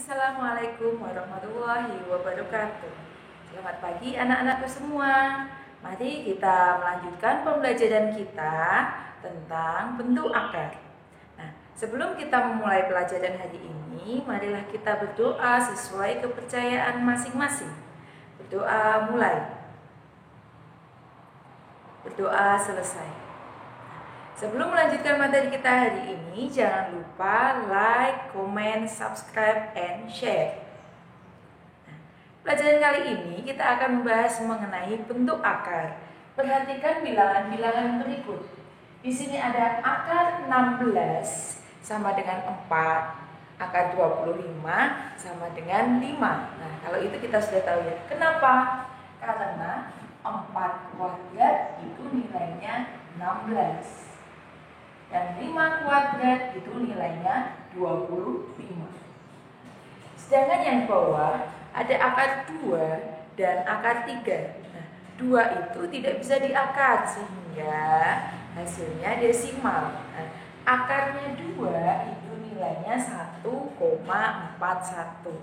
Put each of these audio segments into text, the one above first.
Assalamualaikum warahmatullahi wabarakatuh. Selamat pagi anak-anakku semua. Mari kita melanjutkan pembelajaran kita tentang bentuk akar. Nah, sebelum kita memulai pelajaran hari ini, marilah kita berdoa sesuai kepercayaan masing-masing. Berdoa mulai. Berdoa selesai. Sebelum melanjutkan materi kita hari ini, jangan lupa like, comment, subscribe, and share. Pelajaran kali ini kita akan membahas mengenai bentuk akar. Perhatikan bilangan-bilangan berikut. Di sini ada akar 16 sama dengan 4, akar 25 sama dengan 5. Nah, kalau itu kita sudah tahu ya. Kenapa? Karena 4 kuadrat itu nilainya 16. Dan 5 kuadrat itu nilainya 25. Sedangkan yang bawah ada akar 2 dan akar 3. Nah, 2 itu tidak bisa diakar sehingga hasilnya desimal. Nah, akarnya 2 itu nilainya 1,41.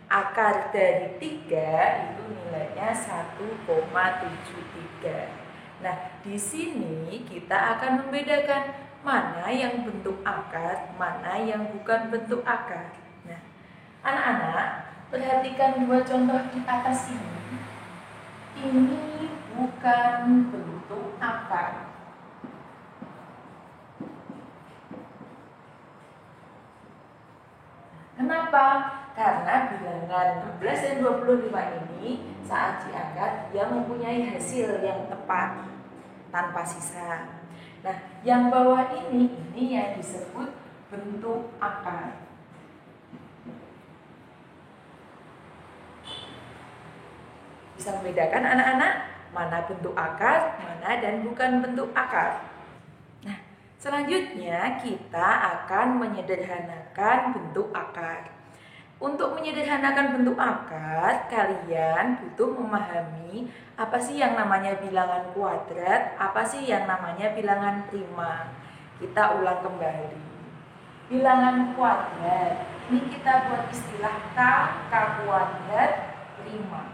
Akar dari 3 itu nilainya 1,73. Nah, di sini kita akan membedakan mana yang bentuk akar, mana yang bukan bentuk akar. Nah, anak-anak, perhatikan dua contoh di atas ini. Ini bukan bentuk akar. Kenapa? Karena bilangan 16 dan 25 ini saat diangkat dia mempunyai hasil yang tepat tanpa sisa. Nah, yang bawah ini yang disebut bentuk akar. Bisa membedakan anak-anak mana bentuk akar, mana dan bukan bentuk akar. Nah, selanjutnya kita akan menyederhanakan bentuk akar. Untuk menyederhanakan bentuk akar, kalian butuh memahami apa sih yang namanya bilangan kuadrat, apa sih yang namanya bilangan prima. Kita ulang kembali. Bilangan kuadrat, ini kita buat istilah K kuadrat prima.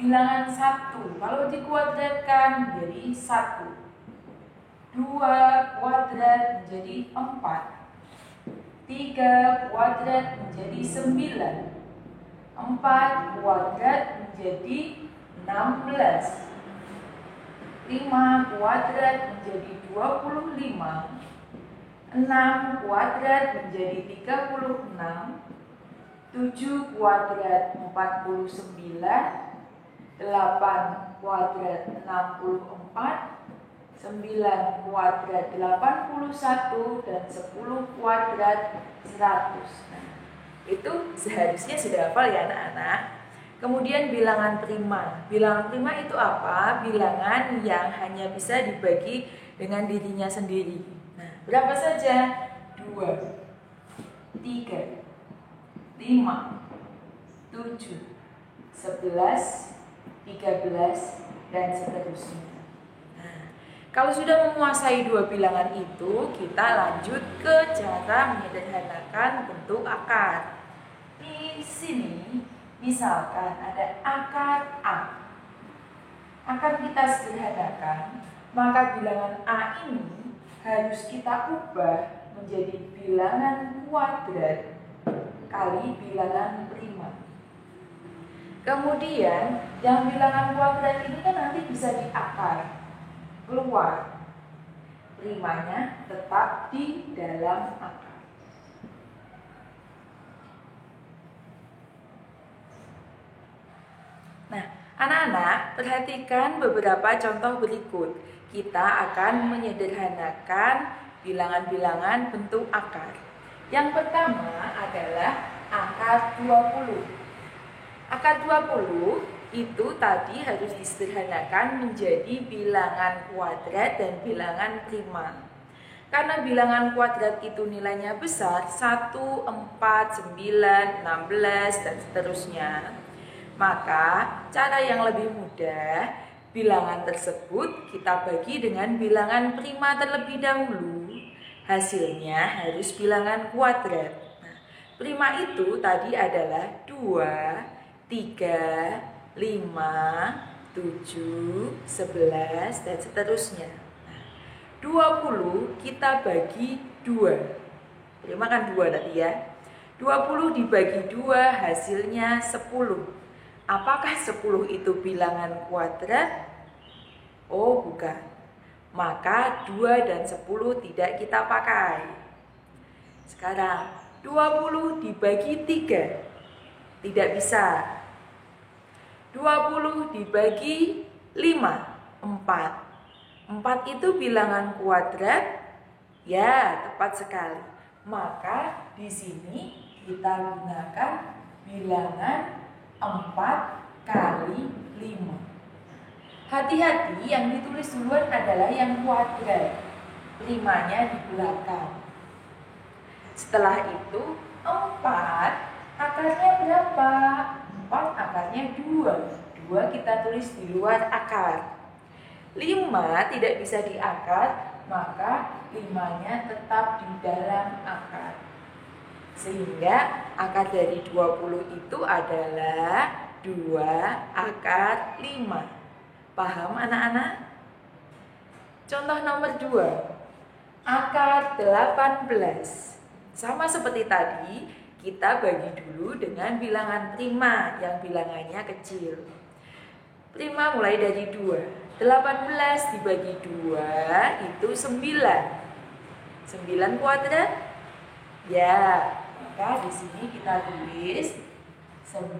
Bilangan 1, kalau dikuadratkan menjadi 1. 2 kuadrat menjadi 4. 3 kuadrat menjadi 9. 4 kuadrat menjadi 16. 5 kuadrat menjadi 25. 6 kuadrat menjadi 36. 7 kuadrat 49. 8 kuadrat 64. 9 kuadrat 81 dan 10 kuadrat 100. Nah, itu seharusnya sudah hafal ya anak-anak. Kemudian bilangan prima. Bilangan prima itu apa? Bilangan yang hanya bisa dibagi dengan dirinya sendiri. Nah, berapa saja? 2, 3, 5, 7, 11, 13, dan seterusnya. Kalau sudah menguasai dua bilangan itu, kita lanjut ke cara menyederhanakan bentuk akar. Di sini, misalkan ada akar A. Akan kita sederhanakan, maka bilangan A ini harus kita ubah menjadi bilangan kuadrat kali bilangan prima. Kemudian, yang bilangan kuadrat ini kan nanti bisa diakar. Keluar, primanya tetap di dalam akar. Nah, anak-anak, perhatikan beberapa contoh berikut. Kita akan menyederhanakan bilangan-bilangan bentuk akar. Yang pertama adalah akar 20. Akar 20 itu tadi harus disederhanakan menjadi bilangan kuadrat dan bilangan prima. Karena bilangan kuadrat itu nilainya besar, 1, 4, 9, 16, dan seterusnya. Maka cara yang lebih mudah, bilangan tersebut kita bagi dengan bilangan prima terlebih dahulu. Hasilnya harus bilangan kuadrat. Prima itu tadi adalah 2, 3, 5, 7, 11, dan seterusnya. 20 kita bagi 2. Prima kan 2 tadi ya. 20 dibagi 2 hasilnya 10. Apakah 10 itu bilangan kuadrat? Oh, bukan. Maka 2 dan 10 tidak kita pakai. Sekarang 20 dibagi 3. Tidak bisa. 20 dibagi 5, 4. 4 itu bilangan kuadrat? Ya, tepat sekali. Maka di sini kita gunakan bilangan 4 kali 5. Hati-hati, yang ditulis duluan adalah yang kuadrat. 5-nya di belakang. Setelah itu 4 akarnya berapa? 4 akarnya 2. 2 kita tulis di luar akar. 5 tidak bisa diakar, maka 5-nya tetap di dalam akar. Sehingga akar dari 20 itu adalah 2 akar 5. Paham anak-anak? Contoh nomor 2. Akar 18. Sama seperti tadi, kita bagi dulu dengan bilangan prima yang bilangannya kecil. Prima mulai dari 2. 18 dibagi 2 itu 9. 9 kuadrat? Ya, maka di sini kita tulis 9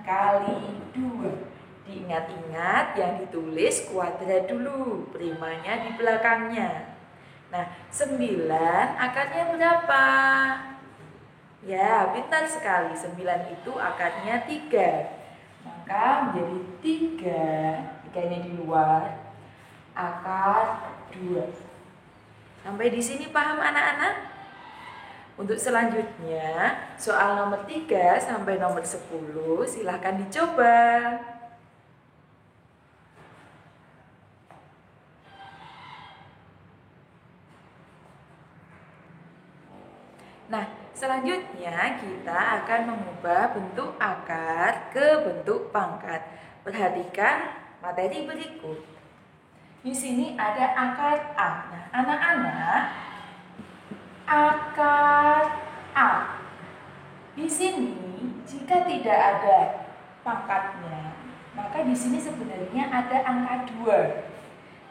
kali 2. Diingat-ingat yang ditulis kuadrat dulu, primanya di belakangnya. Nah, 9 akarnya berapa? Ya, pintar sekali. 9 itu akarnya 3. Maka menjadi 3-nya di luar, akar 2. Sampai di sini paham anak-anak? Untuk selanjutnya, soal nomor 3 sampai nomor 10 silahkan dicoba. Nah, selanjutnya kita akan mengubah bentuk akar ke bentuk pangkat. Perhatikan materi berikut. Di sini ada akar A. Nah, anak-anak, akar A. Di sini jika tidak ada pangkatnya, maka di sini sebenarnya ada angka 2,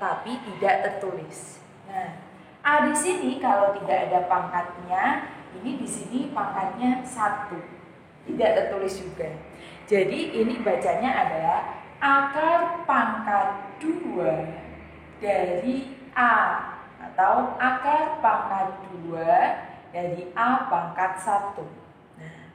tapi tidak tertulis. Nah, A di sini kalau tidak ada pangkatnya, ini di sini pangkatnya 1, tidak tertulis juga. Jadi ini bacanya adalah akar pangkat 2 dari A, atau akar pangkat 2 dari A pangkat 1. Nah,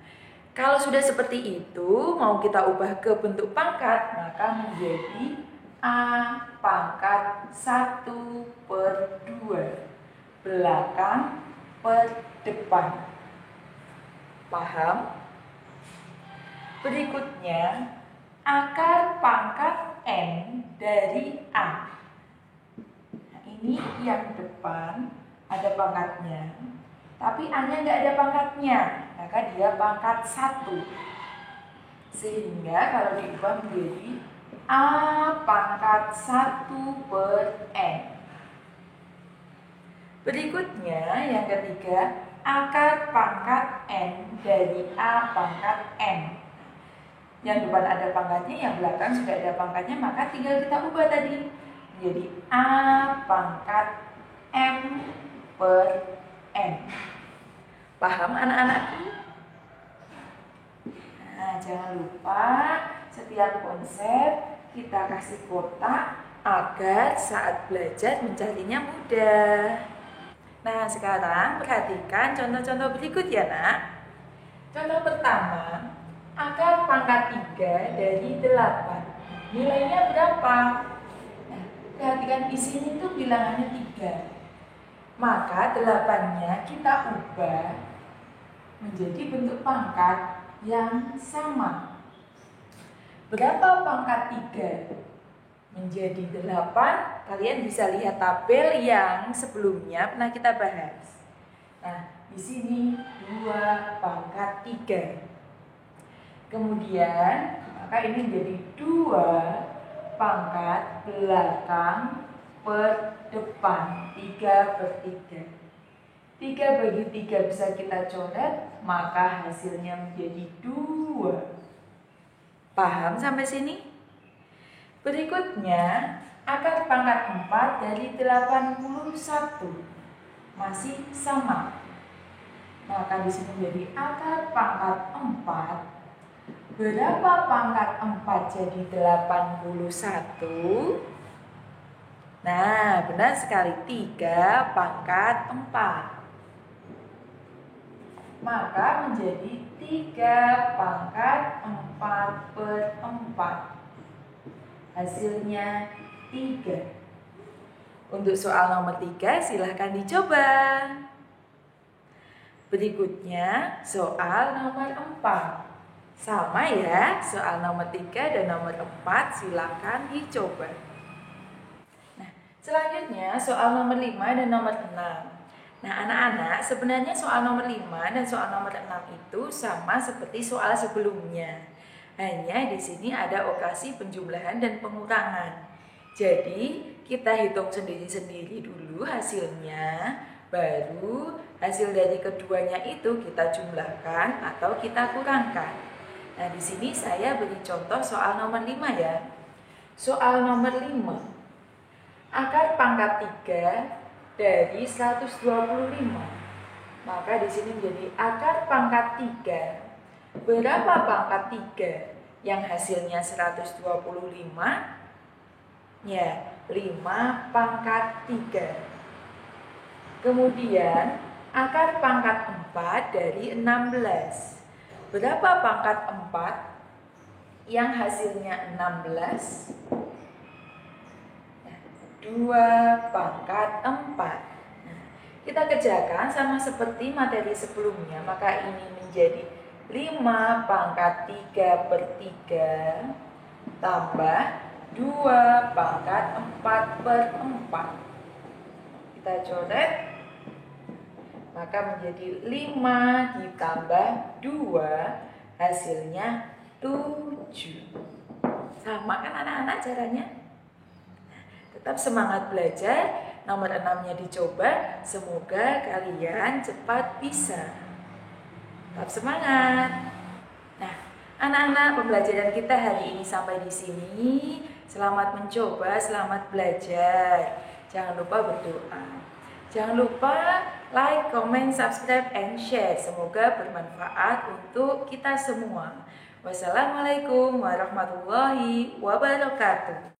kalau sudah seperti itu, mau kita ubah ke bentuk pangkat, maka menjadi A pangkat 1/2, belakang per depan. Paham? Berikutnya, akar pangkat N dari A. Nah, ini yang depan ada pangkatnya, tapi A-nya nggak ada pangkatnya, maka dia pangkat 1. Sehingga kalau diubah menjadi A pangkat 1/N. Berikutnya, yang ketiga, akar pangkat N dari A pangkat N. Yang depan ada pangkatnya, yang belakang sudah ada pangkatnya, maka tinggal kita ubah tadi menjadi A pangkat M/N. Paham anak-anakku? Nah, jangan lupa setiap konsep kita kasih kotak agar saat belajar mencarinya mudah. Nah, sekarang perhatikan contoh-contoh berikut ya, Nak. Contoh pertama, akar pangkat 3 dari 8. Nilainya berapa? Nah, perhatikan di sini tuh bilangannya 3. Maka 8-nya kita ubah menjadi bentuk pangkat yang sama. Berapa pangkat 3 menjadi 8? Kalian bisa lihat tabel yang sebelumnya pernah kita bahas. Nah, Di sini 2 pangkat 3. Kemudian maka ini menjadi 2 pangkat belakang per depan, 3/3. 3/3 bisa kita coret, maka hasilnya menjadi 2. Paham sampai sini? Berikutnya, akar pangkat 4 dari 81 masih sama. Maka di sini menjadi akar pangkat 4. Berapa pangkat 4 jadi 81? Nah, benar sekali, 3 pangkat 4. Maka menjadi 3 pangkat 4/4. Hasilnya 3. Untuk soal nomor 3 silahkan dicoba. Berikutnya soal nomor 4. Sama ya, soal nomor 3 dan nomor 4 silahkan dicoba. Nah, selanjutnya soal nomor 5 dan nomor 6. Nah, anak-anak, sebenarnya soal nomor 5 dan soal nomor 6 itu sama seperti soal sebelumnya. Hanya di sini ada operasi penjumlahan dan pengurangan. Jadi, kita hitung sendiri-sendiri dulu hasilnya, baru hasil dari keduanya itu kita jumlahkan atau kita kurangkan. Nah, di sini saya beri contoh soal nomor 5 ya. Soal nomor 5. Akar pangkat 3 dari 125. Maka di sini menjadi akar pangkat 3. Berapa pangkat 3 yang hasilnya 125? Ya, 5 pangkat 3. Kemudian akar pangkat 4 dari 16. Berapa pangkat 4 yang hasilnya 16? 2 pangkat 4. Nah, kita kerjakan sama seperti materi sebelumnya. Maka ini menjadi 5 pangkat 3/3 tambah 2 pangkat 4/4. Kita coret. Maka menjadi 5 ditambah 2, hasilnya 7. Sama kan anak-anak caranya? Tetap semangat belajar, nomor 6-nya dicoba, semoga kalian cepat bisa. Tetap semangat. Nah, anak-anak, pembelajaran kita hari ini sampai di sini. Selamat mencoba, selamat belajar. Jangan lupa berdoa. Jangan lupa like, comment, subscribe, and share. Semoga bermanfaat untuk kita semua. Wassalamualaikum warahmatullahi wabarakatuh.